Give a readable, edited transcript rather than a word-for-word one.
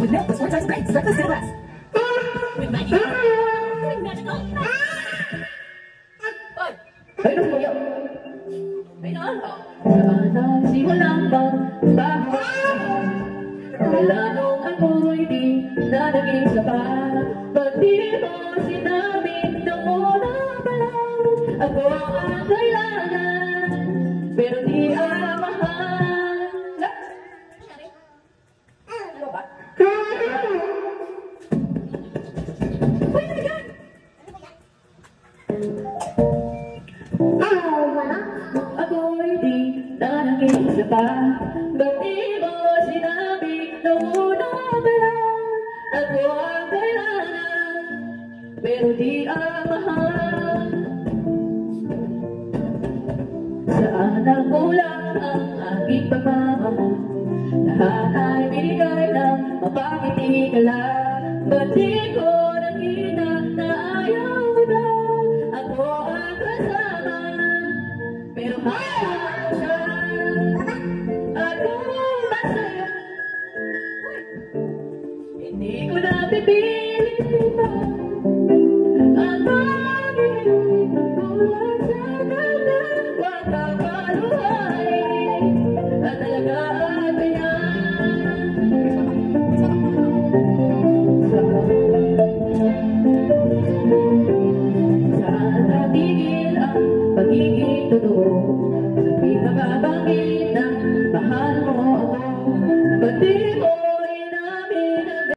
with milk with 4 times great. Breakfast and less. With Maggie. With magical. Oy! Ay, nung kuya. Ay, naan ka. Saan simulang magbago? Wala nung ako'y di na naging sapat. Pag di mo sinabi nung una pa lang, ako ang kailangan, pero di ang mahal. Ano ba? Uy, ano yan? Ako'y di na naging sapat. Ba't di mo sinabi nung una pa lang, ako ang kailangan, pero di ang mahal. Saan ang kulang ang aking pagmamahal? Lahat ay binigay ng mapangiti ka lang. Ba't di ko nakita na ayaw mo na ako ang kasama? Pero hayaan mo siya at kung masaya, hindi ko na pipilitin pa ang pag-ibig kulang sa kanya. Huwag kang maluhay at alagaan ka niya. Saan natigil ang pagiging totoo? Sa tuwing nababanggit na mahal mo ako, ba't di mo